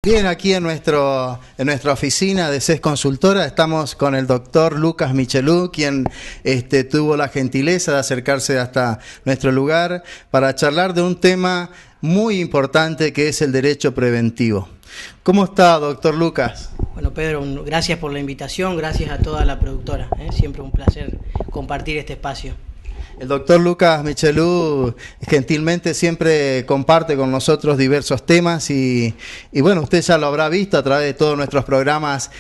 Bien, aquí en nuestra oficina de CES Consultora estamos con el doctor Lucas Michelou, quien tuvo la gentileza de acercarse hasta nuestro lugar para charlar de un tema muy importante que es el derecho preventivo. ¿Cómo está, doctor Lucas? Bueno, Pedro, gracias por la invitación, gracias a toda la productora, siempre un placer compartir este espacio. El doctor Lucas Michelou gentilmente siempre comparte con nosotros diversos temas y bueno, usted ya lo habrá visto a través de todos nuestros programas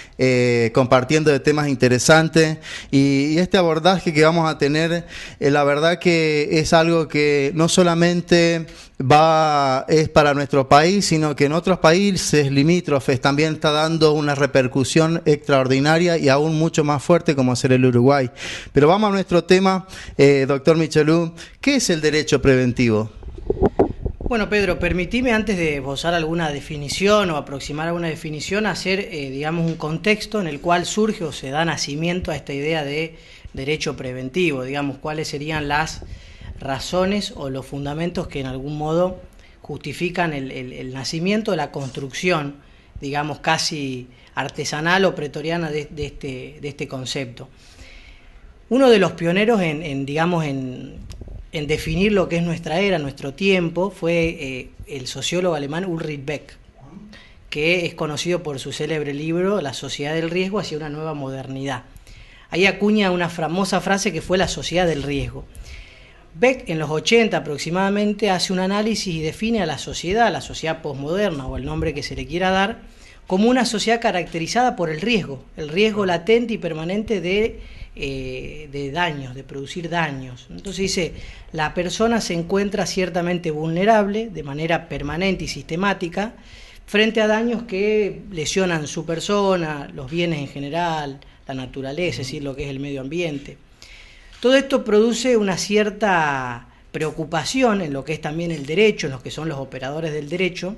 compartiendo de temas interesantes y este abordaje que vamos a tener, la verdad que es algo que no solamente es para nuestro país, sino que en otros países limítrofes también está dando una repercusión extraordinaria y aún mucho más fuerte como ser el Uruguay. Pero vamos a nuestro tema, doctor Michelou, ¿qué es el derecho preventivo? Bueno, Pedro, permitime antes de esbozar alguna definición o aproximar alguna definición, hacer, digamos, un contexto en el cual surge o se da nacimiento a esta idea de derecho preventivo, digamos, cuáles serían las razones o los fundamentos que en algún modo justifican el nacimiento, la construcción, digamos, casi artesanal o pretoriana de este concepto. Uno de los pioneros en definir lo que es nuestra era, nuestro tiempo, fue el sociólogo alemán Ulrich Beck, que es conocido por su célebre libro La sociedad del riesgo hacia una nueva modernidad. Ahí acuña una famosa frase que fue la sociedad del riesgo. Beck, en los 80 aproximadamente, hace un análisis y define a la sociedad posmoderna o el nombre que se le quiera dar, como una sociedad caracterizada por el riesgo latente y permanente de daños, de producir daños. Entonces dice, la persona se encuentra ciertamente vulnerable de manera permanente y sistemática frente a daños que lesionan su persona, los bienes en general, la naturaleza, es decir, lo que es el medio ambiente. Todo esto produce una cierta preocupación en lo que es también el derecho, en los que son los operadores del derecho,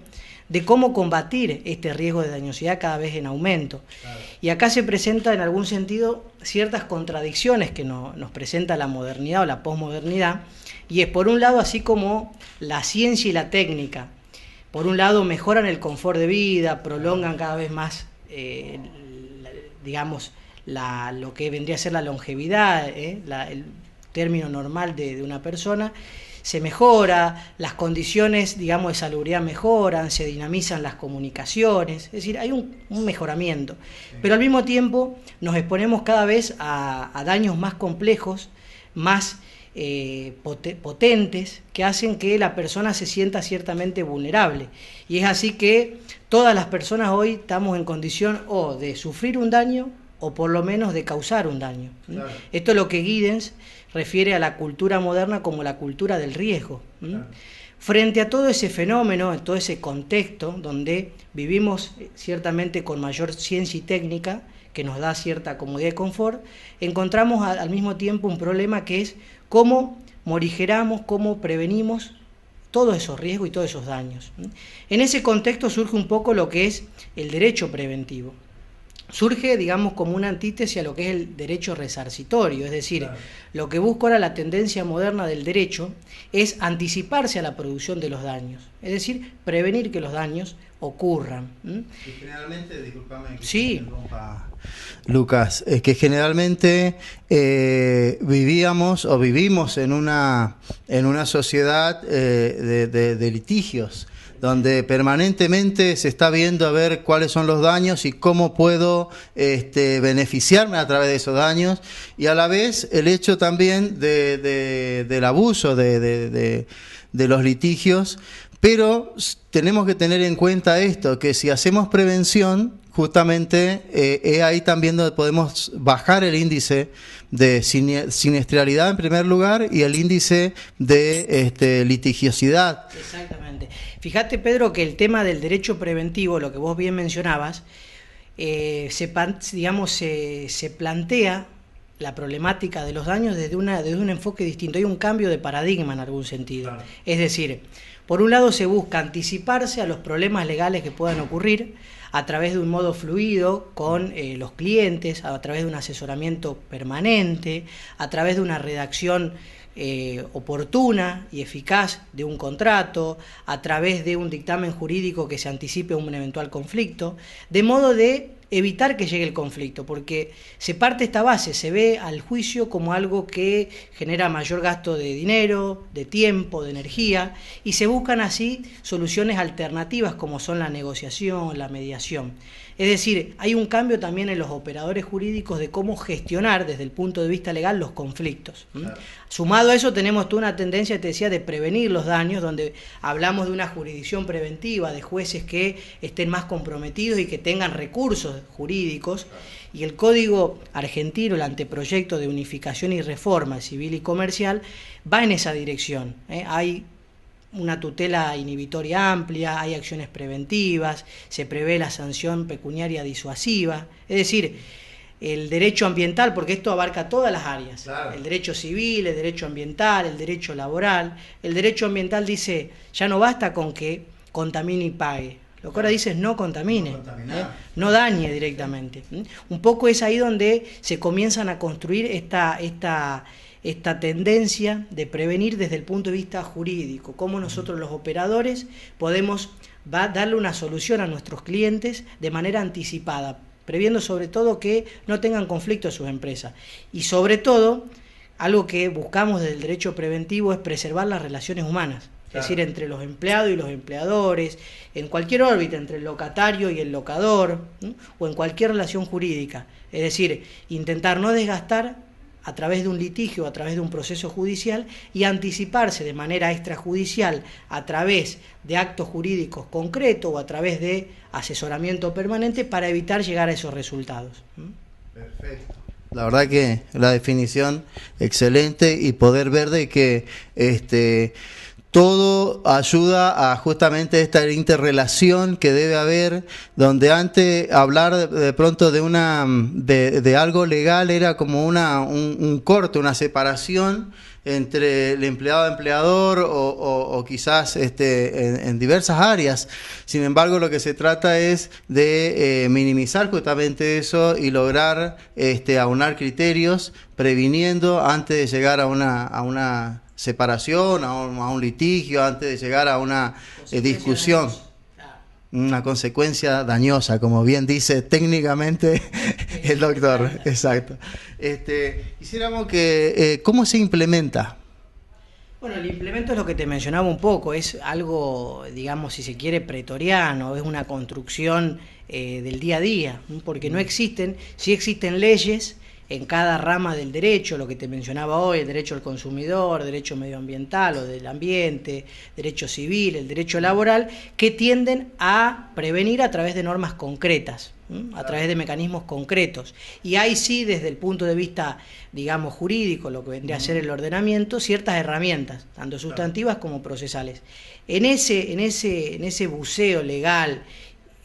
de cómo combatir este riesgo de dañosidad cada vez en aumento. Claro. Y acá se presenta en algún sentido ciertas contradicciones que nos presenta la modernidad o la posmodernidad, y es por un lado así como la ciencia y la técnica, por un lado mejoran el confort de vida, prolongan cada vez más, lo que vendría a ser la longevidad, el término normal de una persona, se mejora, las condiciones, digamos, de salubridad mejoran, se dinamizan las comunicaciones, es decir, hay un mejoramiento. Pero al mismo tiempo nos exponemos cada vez a daños más complejos, más potentes, que hacen que la persona se sienta ciertamente vulnerable. Y es así que todas las personas hoy estamos en condición o de sufrir un daño o por lo menos de causar un daño. Claro. Esto es lo que Giddens refiere a la cultura moderna como la cultura del riesgo. Claro. Frente a todo ese fenómeno, en todo ese contexto donde vivimos ciertamente con mayor ciencia y técnica, que nos da cierta comodidad y confort, encontramos al mismo tiempo un problema que es cómo morigeramos, cómo prevenimos todos esos riesgos y todos esos daños. En ese contexto surge un poco lo que es el derecho preventivo. Surge, digamos, como una antítesis a lo que es el derecho resarcitorio, es decir, claro, lo que busca ahora la tendencia moderna del derecho es anticiparse a la producción de los daños, es decir, prevenir que los daños ocurran. Y generalmente, discúlpame que sí. interrumpa, Lucas, es que generalmente vivíamos o vivimos en una sociedad de litigios, donde permanentemente se está viendo a ver cuáles son los daños y cómo puedo beneficiarme a través de esos daños, y a la vez el hecho también del abuso de los litigios. Pero tenemos que tener en cuenta esto, que si hacemos prevención, justamente ahí también donde podemos bajar el índice de siniestralidad en primer lugar y el índice de litigiosidad. Exactamente. Fíjate, Pedro, que el tema del derecho preventivo, lo que vos bien mencionabas, se plantea la problemática de los daños desde un enfoque distinto. Hay un cambio de paradigma en algún sentido. Claro. Es decir, por un lado se busca anticiparse a los problemas legales que puedan ocurrir a través de un modo fluido con los clientes, a través de un asesoramiento permanente, a través de una redacción oportuna y eficaz de un contrato, a través de un dictamen jurídico que se anticipe un eventual conflicto, de modo de evitar que llegue el conflicto, porque se parte esta base, se ve al juicio como algo que genera mayor gasto de dinero, de tiempo, de energía, y se buscan así soluciones alternativas como son la negociación, la mediación. Es decir, hay un cambio también en los operadores jurídicos de cómo gestionar desde el punto de vista legal los conflictos. Claro. Sumado a eso tenemos toda una tendencia, te decía, de prevenir los daños, donde hablamos de una jurisdicción preventiva, de jueces que estén más comprometidos y que tengan recursos jurídicos. Y el Código Argentino, el anteproyecto de unificación y reforma civil y comercial, va en esa dirección. Hay una tutela inhibitoria amplia, hay acciones preventivas, se prevé la sanción pecuniaria disuasiva, es decir, el derecho ambiental, porque esto abarca todas las áreas, claro. El derecho civil, el derecho ambiental, el derecho laboral. El derecho ambiental dice, ya no basta con que contamine y pague, lo que ahora dice es no contamine, no dañe directamente. Un poco es ahí donde se comienzan a construir esta tendencia de prevenir desde el punto de vista jurídico, cómo nosotros los operadores podemos darle una solución a nuestros clientes de manera anticipada, previendo sobre todo que no tengan conflicto en sus empresas. Y sobre todo, algo que buscamos desde el derecho preventivo es preservar las relaciones humanas, claro. Es decir, entre los empleados y los empleadores, en cualquier órbita, entre el locatario y el locador, ¿sí? O en cualquier relación jurídica. Es decir, intentar no desgastar a través de un litigio, a través de un proceso judicial, y anticiparse de manera extrajudicial a través de actos jurídicos concretos o a través de asesoramiento permanente para evitar llegar a esos resultados. Perfecto. La verdad que la definición excelente, y poder ver de que todo ayuda a justamente esta interrelación que debe haber, donde antes hablar de pronto de algo legal era como un corte, una separación entre el empleado-empleador o quizás en diversas áreas. Sin embargo, lo que se trata es de minimizar justamente eso y lograr aunar criterios, previniendo antes de llegar a una separación, a un litigio, antes de llegar a una discusión. Una consecuencia dañosa, como bien dice técnicamente el doctor. Exacto. Quisiéramos que, ¿cómo se implementa? Bueno, el implemento es lo que te mencionaba un poco, es algo, digamos, si se quiere, pretoriano, es una construcción del día a día, porque no existen, sí existen leyes en cada rama del derecho, lo que te mencionaba hoy, el derecho al consumidor, derecho medioambiental o del ambiente, derecho civil, el derecho laboral, que tienden a prevenir a través de normas concretas, a través de mecanismos concretos. Y hay sí, desde el punto de vista, digamos, jurídico, lo que vendría a ser el ordenamiento, ciertas herramientas, tanto sustantivas como procesales. En ese buceo legal,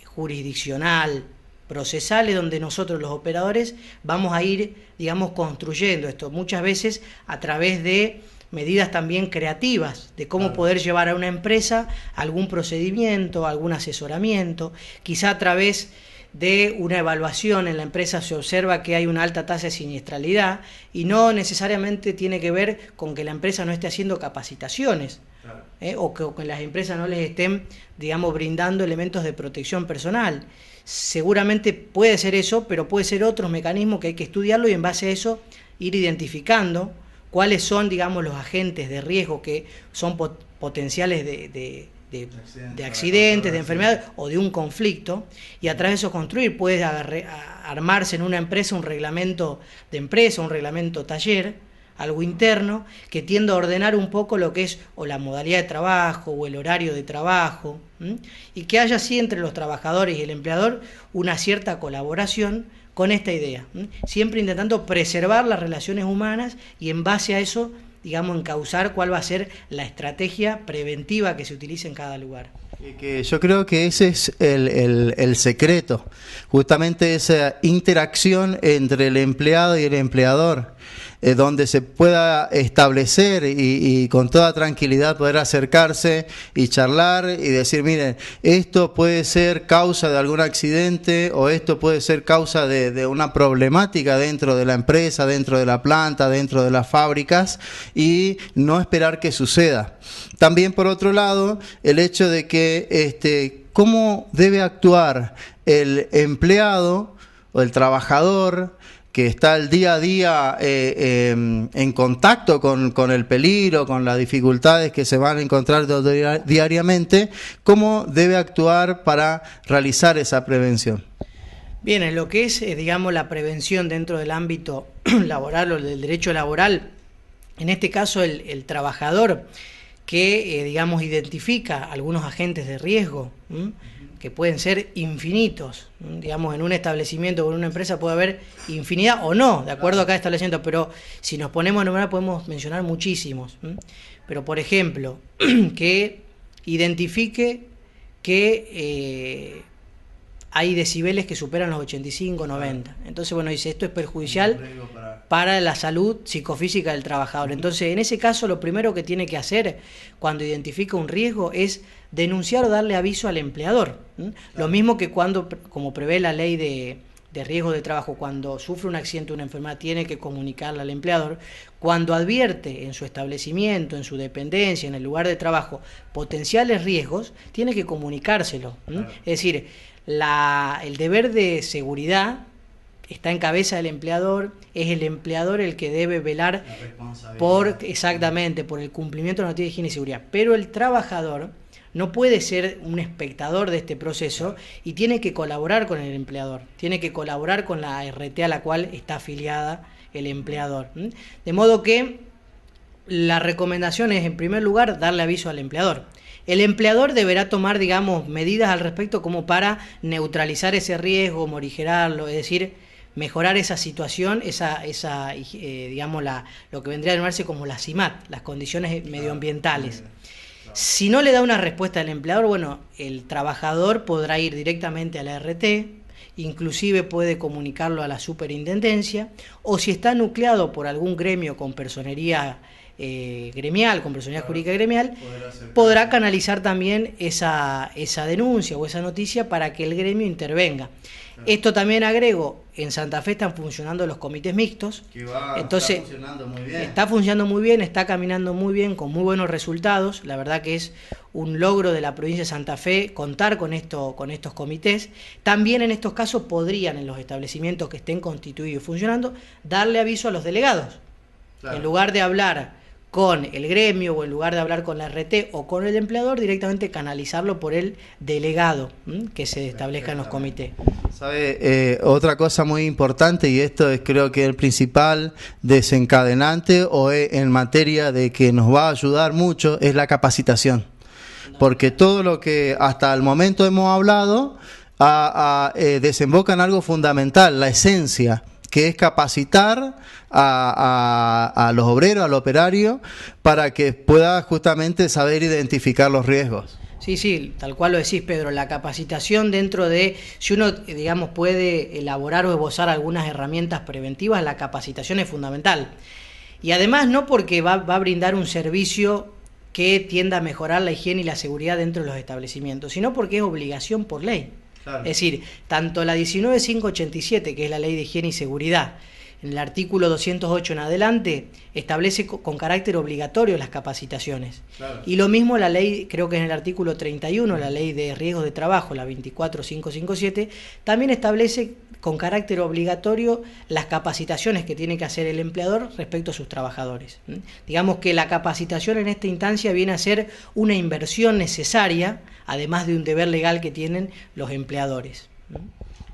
jurisdiccional, procesales, donde nosotros los operadores vamos a ir, digamos, construyendo esto, muchas veces a través de medidas también creativas, de cómo poder llevar a una empresa algún procedimiento, algún asesoramiento, quizá a través de una evaluación en la empresa se observa que hay una alta tasa de siniestralidad y no necesariamente tiene que ver con que la empresa no esté haciendo capacitaciones, o que las empresas no les estén, digamos, brindando elementos de protección personal. Seguramente puede ser eso, pero puede ser otros mecanismos que hay que estudiarlo y en base a eso ir identificando cuáles son, digamos, los agentes de riesgo que son potenciales de accidentes, de enfermedades o de un conflicto, y a través de eso construir. Puede armarse en una empresa un reglamento de empresa, un reglamento taller, algo interno, que tienda a ordenar un poco lo que es o la modalidad de trabajo o el horario de trabajo, y que haya así entre los trabajadores y el empleador una cierta colaboración con esta idea, siempre intentando preservar las relaciones humanas y en base a eso, digamos, encauzar cuál va a ser la estrategia preventiva que se utilice en cada lugar. Que yo creo que ese es el secreto, justamente esa interacción entre el empleado y el empleador. donde se pueda establecer y con toda tranquilidad poder acercarse y charlar y decir, miren, esto puede ser causa de algún accidente o esto puede ser causa de una problemática dentro de la empresa, dentro de la planta, dentro de las fábricas, y no esperar que suceda. También, por otro lado, el hecho de que cómo debe actuar el empleado o el trabajador que está el día a día en contacto con el peligro, con las dificultades que se van a encontrar diariamente, cómo debe actuar para realizar esa prevención. Bien, en lo que es, digamos, la prevención dentro del ámbito laboral o del derecho laboral, en este caso el trabajador que, digamos, identifica algunos agentes de riesgo, que pueden ser infinitos, digamos, en un establecimiento o en una empresa puede haber infinidad o no, de acuerdo a cada establecimiento, pero si nos ponemos a nombrar podemos mencionar muchísimos. Pero, por ejemplo, que identifique que hay decibeles que superan los 85, 90. Entonces, bueno, dice, esto es perjudicial para la salud psicofísica del trabajador. Entonces, en ese caso, lo primero que tiene que hacer cuando identifica un riesgo es denunciar o darle aviso al empleador. Lo mismo que cuando, como prevé la ley de riesgo de trabajo, cuando sufre un accidente o una enfermedad, tiene que comunicarle al empleador. Cuando advierte en su establecimiento, en su dependencia, en el lugar de trabajo, potenciales riesgos, tiene que comunicárselo. Es decir, el deber de seguridad está en cabeza del empleador, es el empleador el que debe velar por el cumplimiento de la normativa de higiene y seguridad, pero el trabajador no puede ser un espectador de este proceso y tiene que colaborar con el empleador, tiene que colaborar con la RT a la cual está afiliada el empleador. De modo que la recomendación es, en primer lugar, darle aviso al empleador. El empleador deberá tomar, digamos, medidas al respecto como para neutralizar ese riesgo, morigerarlo, es decir, mejorar esa situación, digamos, lo que vendría a llamarse como la CIMAT, las condiciones medioambientales. Si no le da una respuesta al empleador, bueno, el trabajador podrá ir directamente a la RT, inclusive puede comunicarlo a la superintendencia, o si está nucleado por algún gremio con personería gremial, con personalidad jurídica gremial, podrá canalizar también esa denuncia o esa noticia para que el gremio intervenga. Esto también agrego, en Santa Fe están funcionando los comités mixtos, entonces está funcionando muy bien, está caminando muy bien, con muy buenos resultados. La verdad que es un logro de la provincia de Santa Fe contar con estos comités. También en estos casos podrían, en los establecimientos que estén constituidos y funcionando, darle aviso a los delegados. En lugar de hablar con el gremio o en lugar de hablar con la RT o con el empleador, directamente canalizarlo por el delegado que se establezca en los comités. ¿Sabe? Otra cosa muy importante, y esto es creo que el principal desencadenante o en materia de que nos va a ayudar mucho, es la capacitación. Porque todo lo que hasta el momento hemos hablado desemboca en algo fundamental, la esencia, que es capacitar a los obreros, al operario, para que pueda justamente saber identificar los riesgos. Sí, tal cual lo decís, Pedro, la capacitación dentro de, si uno, digamos, puede elaborar o esbozar algunas herramientas preventivas, la capacitación es fundamental. Y además no porque va a brindar un servicio que tienda a mejorar la higiene y la seguridad dentro de los establecimientos, sino porque es obligación por ley. Claro. Es decir, tanto la 19.587, que es la ley de higiene y seguridad, en el artículo 208 en adelante, establece con carácter obligatorio las capacitaciones. Claro. Y lo mismo la ley, creo que en el artículo 31, la ley de riesgos de trabajo, la 24.557, también establece con carácter obligatorio las capacitaciones que tiene que hacer el empleador respecto a sus trabajadores. Digamos que la capacitación en esta instancia viene a ser una inversión necesaria, además de un deber legal que tienen los empleadores.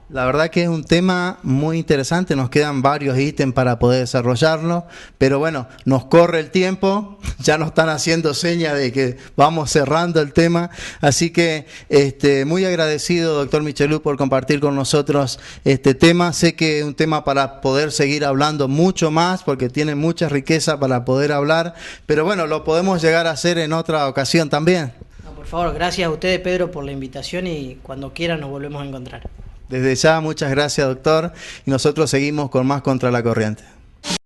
La verdad que es un tema muy interesante, nos quedan varios ítems para poder desarrollarlo, pero bueno, nos corre el tiempo, ya nos están haciendo señas de que vamos cerrando el tema, así que muy agradecido, doctor Michelou, por compartir con nosotros este tema. Sé que es un tema para poder seguir hablando mucho más, porque tiene mucha riqueza para poder hablar, pero bueno, lo podemos llegar a hacer en otra ocasión también. No, por favor, gracias a ustedes, Pedro, por la invitación, y cuando quieran nos volvemos a encontrar. Desde ya, muchas gracias, doctor, y nosotros seguimos con más Contra la Corriente.